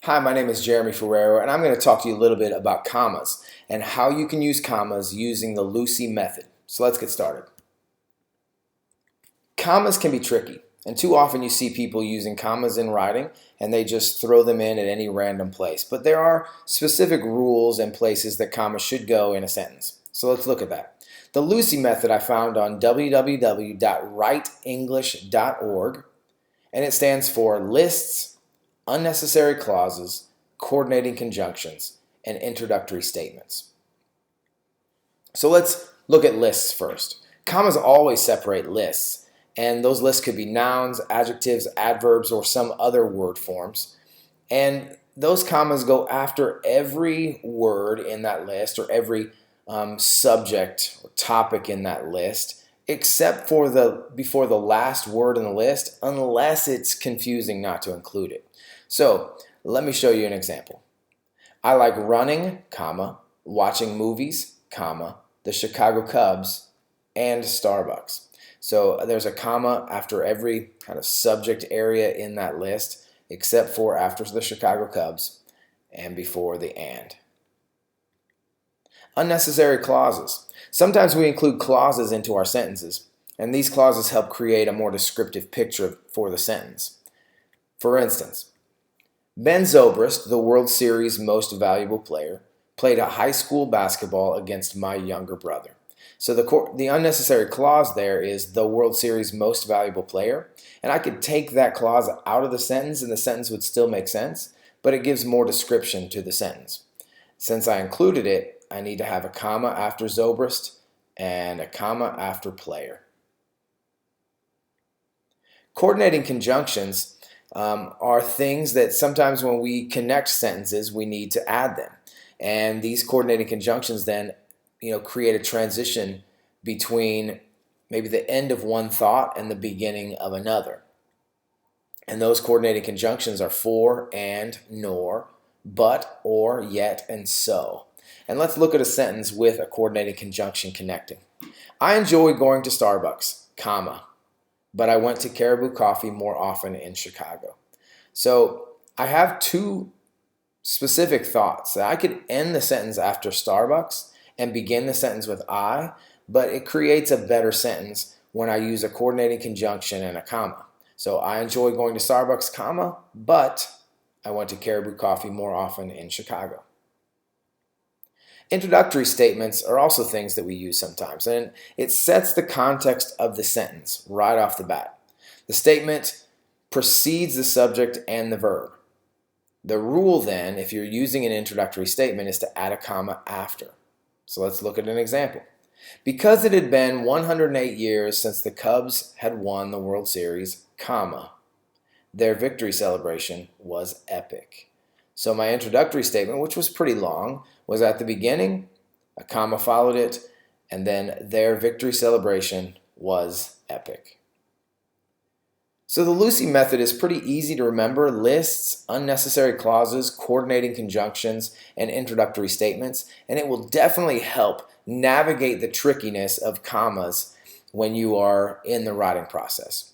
Hi, my name is Jeremy Ferrero, and I'm going to talk to you a little bit about commas and how you can use commas using the LUCI method. So let's get started. Commas can be tricky, and too often you see people using commas in writing and they just throw them in at any random place. But there are specific rules and places that commas should go in a sentence. So let's look at that. The LUCI method I found on www.writeenglish.org, and it stands for lists, unnecessary clauses, coordinating conjunctions, and introductory statements. So let's look at lists first. Commas always separate lists, and those lists could be nouns, adjectives, adverbs, or some other word forms. And those commas go after every word in that list or every subject or topic in that list, except for before the last word in the list, unless it's confusing not to include it. So let me show you an example. I like running, comma, watching movies, comma, the Chicago Cubs, and Starbucks. So there's a comma after every kind of subject area in that list, except for after the Chicago Cubs and before the and. Unnecessary clauses. Sometimes we include clauses into our sentences, and these clauses help create a more descriptive picture for the sentence. For instance, Ben Zobrist, the World Series most valuable player, played a high school basketball against my younger brother. So the unnecessary clause there is the World Series most valuable player, and I could take that clause out of the sentence and the sentence would still make sense, but it gives more description to the sentence. Since I included it, I need to have a comma after Zobrist and a comma after player. Coordinating conjunctions are things that sometimes when we connect sentences, we need to add them. And these coordinating conjunctions then, create a transition between maybe the end of one thought and the beginning of another. And those coordinating conjunctions are for, and, nor, but, or, yet, and so. And let's look at a sentence with a coordinating conjunction connecting. I enjoy going to Starbucks, comma, but I went to Caribou Coffee more often in Chicago. So I have two specific thoughts. I could end the sentence after Starbucks and begin the sentence with I, but it creates a better sentence when I use a coordinating conjunction and a comma. So I enjoy going to Starbucks, comma, but I went to Caribou Coffee more often in Chicago. Introductory statements are also things that we use sometimes, and it sets the context of the sentence right off the bat. The statement precedes the subject and the verb. The rule then, if you're using an introductory statement, is to add a comma after. So let's look at an example. Because it had been 108 years since the Cubs had won the World Series, comma, their victory celebration was epic. So my introductory statement, which was pretty long, was at the beginning, a comma followed it, and then their victory celebration was epic. So the LUCI method is pretty easy to remember: lists, unnecessary clauses, coordinating conjunctions, and introductory statements, and it will definitely help navigate the trickiness of commas when you are in the writing process.